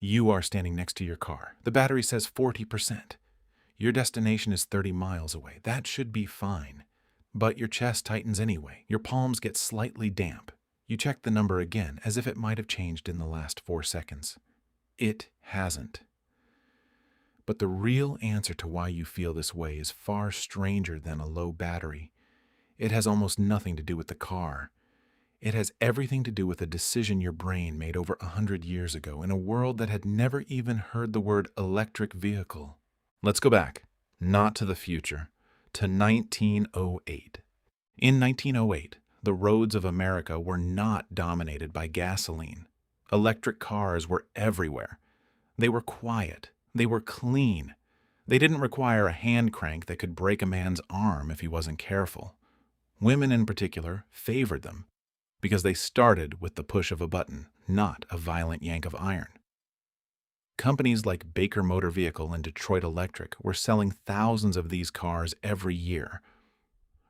You are standing next to your car. The battery says 40%. Your destination is 30 miles away. That should be fine. But your chest tightens anyway. Your palms get slightly damp. You check the number again, as if it might have changed in the last 4 seconds. It hasn't. But the real answer to why you feel this way is far stranger than a low battery. It has almost nothing to do with the car. It has everything to do with a decision your brain made over 100 years ago in a world that had never even heard the word electric vehicle. Let's go back, not to the future, to 1908. In 1908, the roads of America were not dominated by gasoline. Electric cars were everywhere. They were quiet. They were clean. They didn't require a hand crank that could break a man's arm if he wasn't careful. Women in particular favored them because they started with the push of a button, not a violent yank of iron. Companies like Baker Motor Vehicle and Detroit Electric were selling thousands of these cars every year.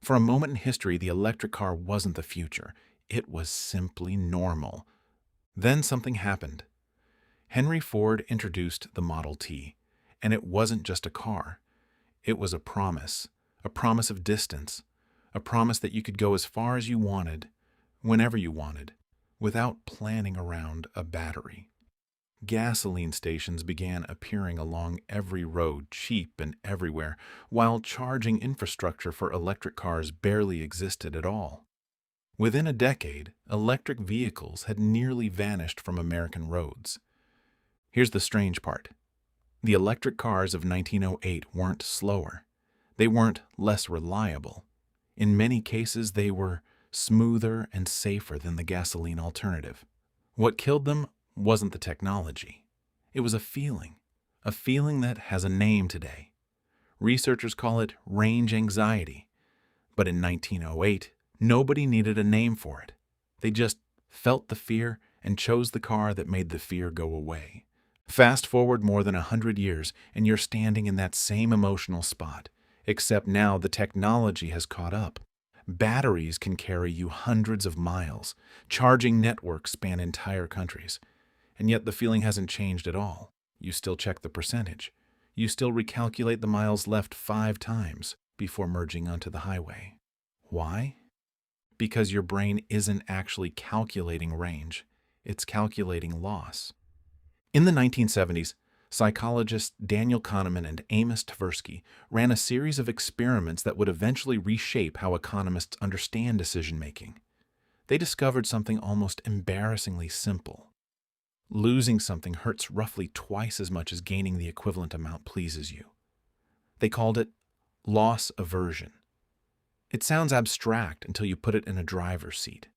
For a moment in history, the electric car wasn't the future. It was simply normal. Then something happened. Henry Ford introduced the Model T, and it wasn't just a car. It was a promise of distance, a promise that you could go as far as you wanted, whenever you wanted, without planning around a battery. Gasoline stations began appearing along every road, cheap and everywhere, while charging infrastructure for electric cars barely existed at all. Within a decade, electric vehicles had nearly vanished from American roads. Here's the strange part. The electric cars of 1908 weren't slower. They weren't less reliable. In many cases, they were smoother and safer than the gasoline alternative. What killed them wasn't the technology. It was a feeling that has a name today. Researchers call it range anxiety. But in 1908, nobody needed a name for it. They just felt the fear and chose the car that made the fear go away. Fast forward more than 100 years, and you're standing in that same emotional spot, except now the technology has caught up. Batteries can carry you hundreds of miles. Charging networks span entire countries. And yet the feeling hasn't changed at all. You still check the percentage. You still recalculate the miles left 5 times before merging onto the highway. Why? Because your brain isn't actually calculating range. It's calculating loss. In the 1970s, psychologists Daniel Kahneman and Amos Tversky ran a series of experiments that would eventually reshape how economists understand decision-making. They discovered something almost embarrassingly simple. Losing something hurts roughly twice as much as gaining the equivalent amount pleases you. They called it loss aversion. It sounds abstract until you put it in a driver's seat.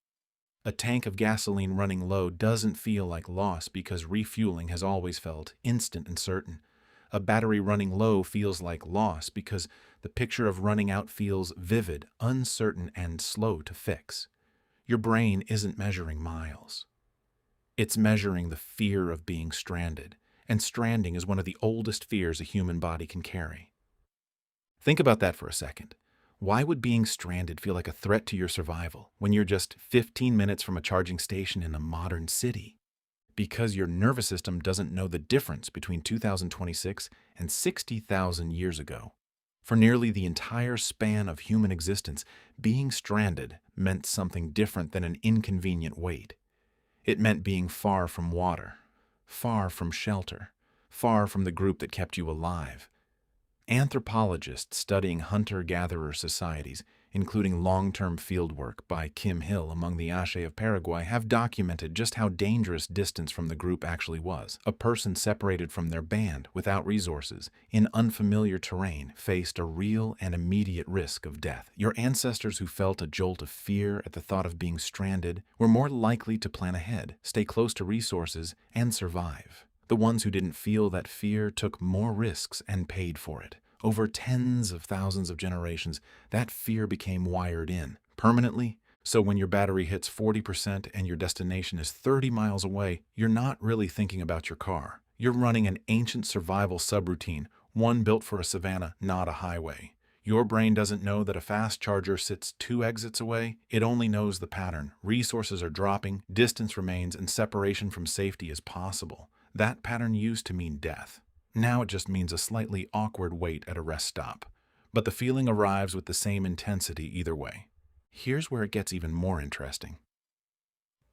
A tank of gasoline running low doesn't feel like loss because refueling has always felt instant and certain. A battery running low feels like loss because the picture of running out feels vivid, uncertain, and slow to fix. Your brain isn't measuring miles. It's measuring the fear of being stranded, and stranding is one of the oldest fears a human body can carry. Think about that for a second. Why would being stranded feel like a threat to your survival when you're just 15 minutes from a charging station in a modern city? Because your nervous system doesn't know the difference between 2026 and 60,000 years ago. For nearly the entire span of human existence, being stranded meant something different than an inconvenient wait. It meant being far from water, far from shelter, far from the group that kept you alive. Anthropologists studying hunter-gatherer societies, including long-term fieldwork by Kim Hill among the Ache of Paraguay, have documented just how dangerous distance from the group actually was. A person separated from their band, without resources, in unfamiliar terrain, faced a real and immediate risk of death. Your ancestors who felt a jolt of fear at the thought of being stranded were more likely to plan ahead, stay close to resources, and survive. The ones who didn't feel that fear took more risks and paid for it. Over tens of thousands of generations, that fear became wired in, permanently. So when your battery hits 40% and your destination is 30 miles away, you're not really thinking about your car. You're running an ancient survival subroutine, one built for a savanna, not a highway. Your brain doesn't know that a fast charger sits 2 exits away. It only knows the pattern. Resources are dropping, distance remains, and separation from safety is possible. That pattern used to mean death. Now it just means a slightly awkward wait at a rest stop. But the feeling arrives with the same intensity either way. Here's where it gets even more interesting.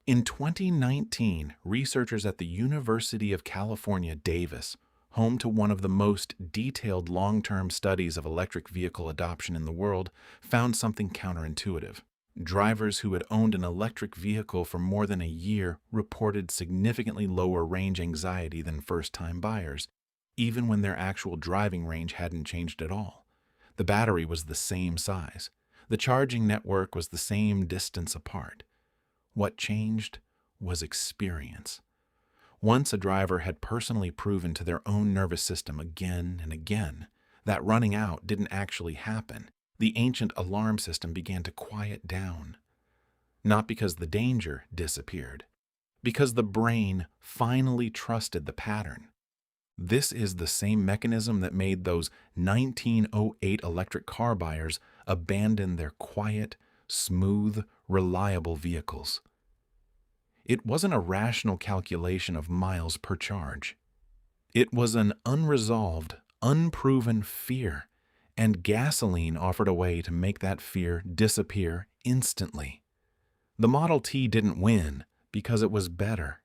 In 2019, researchers at the University of California, Davis, home to one of the most detailed long-term studies of electric vehicle adoption in the world, found something counterintuitive. Drivers who had owned an electric vehicle for more than a year reported significantly lower range anxiety than first-time buyers, even when their actual driving range hadn't changed at all. The battery was the same size. The charging network was the same distance apart. What changed was experience. Once a driver had personally proven to their own nervous system again and again that running out didn't actually happen, the ancient alarm system began to quiet down. Not because the danger disappeared, because the brain finally trusted the pattern. This is the same mechanism that made those 1908 electric car buyers abandon their quiet, smooth, reliable vehicles. It wasn't a rational calculation of miles per charge. It was an unresolved, unproven fear, and gasoline offered a way to make that fear disappear instantly. The Model T didn't win because it was better.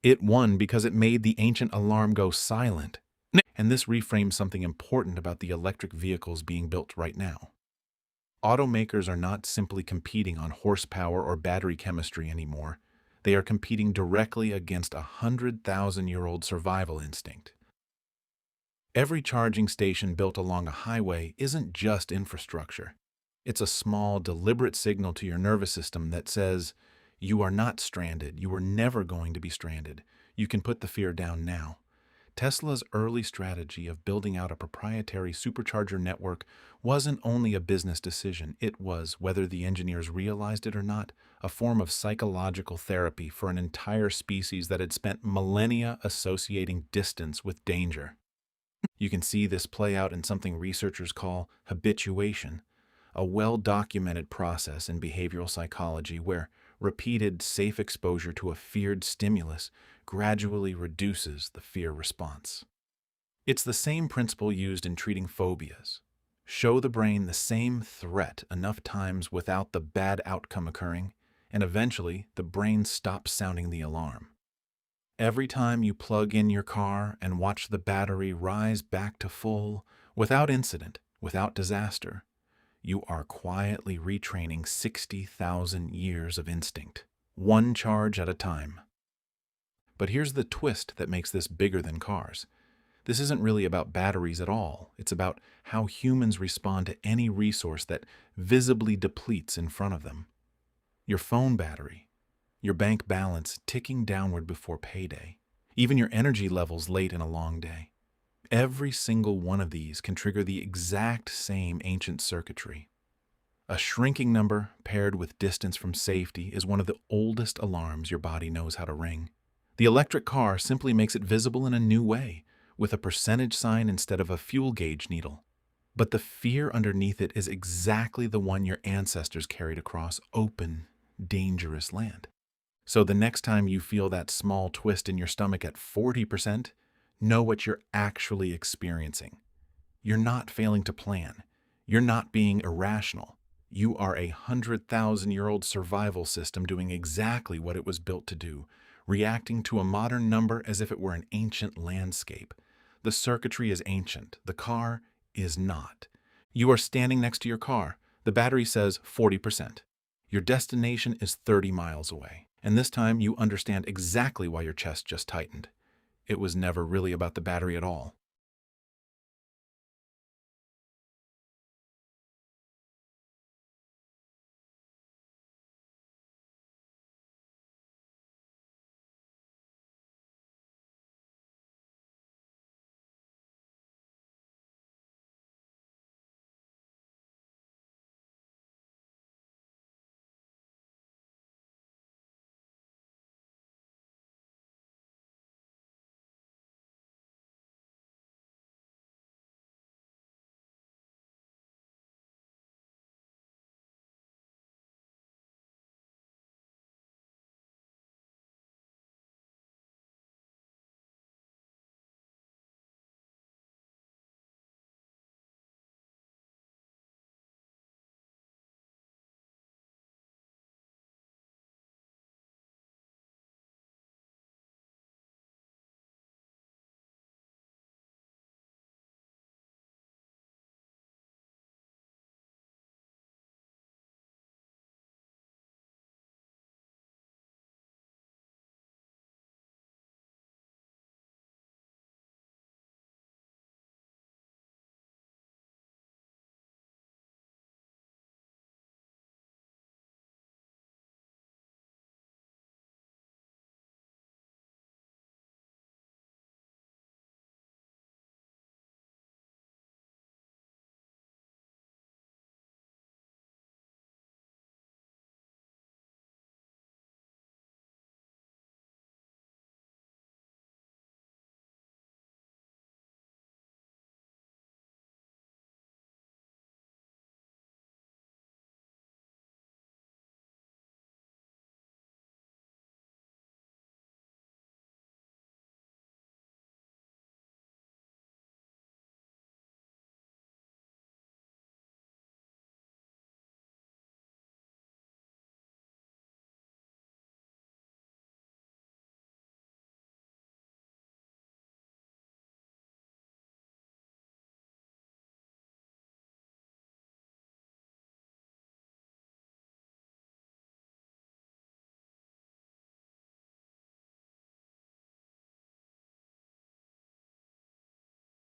It won because it made the ancient alarm go silent. And this reframes something important about the electric vehicles being built right now. Automakers are not simply competing on horsepower or battery chemistry anymore. They are competing directly against a 100,000-year-old survival instinct. Every charging station built along a highway isn't just infrastructure. It's a small, deliberate signal to your nervous system that says, you are not stranded. You are never going to be stranded. You can put the fear down now. Tesla's early strategy of building out a proprietary supercharger network wasn't only a business decision. It was, whether the engineers realized it or not, a form of psychological therapy for an entire species that had spent millennia associating distance with danger. You can see this play out in something researchers call habituation, a well-documented process in behavioral psychology where repeated safe exposure to a feared stimulus gradually reduces the fear response. It's the same principle used in treating phobias. Show the brain the same threat enough times without the bad outcome occurring, and eventually the brain stops sounding the alarm. Every time you plug in your car and watch the battery rise back to full, without incident, without disaster, you are quietly retraining 60,000 years of instinct, one charge at a time. But here's the twist that makes this bigger than cars. This isn't really about batteries at all. It's about how humans respond to any resource that visibly depletes in front of them. Your phone battery, your bank balance ticking downward before payday, even your energy levels late in a long day. Every single one of these can trigger the exact same ancient circuitry. A shrinking number paired with distance from safety is one of the oldest alarms your body knows how to ring. The electric car simply makes it visible in a new way, with a percentage sign instead of a fuel gauge needle. But the fear underneath it is exactly the one your ancestors carried across open, dangerous land. So the next time you feel that small twist in your stomach at 40%, know what you're actually experiencing. You're not failing to plan. You're not being irrational. You are a 100,000-year-old survival system doing exactly what it was built to do, reacting to a modern number as if it were an ancient landscape. The circuitry is ancient. The car is not. You are standing next to your car. The battery says 40%. Your destination is 30 miles away. And this time you understand exactly why your chest just tightened. It was never really about the battery at all.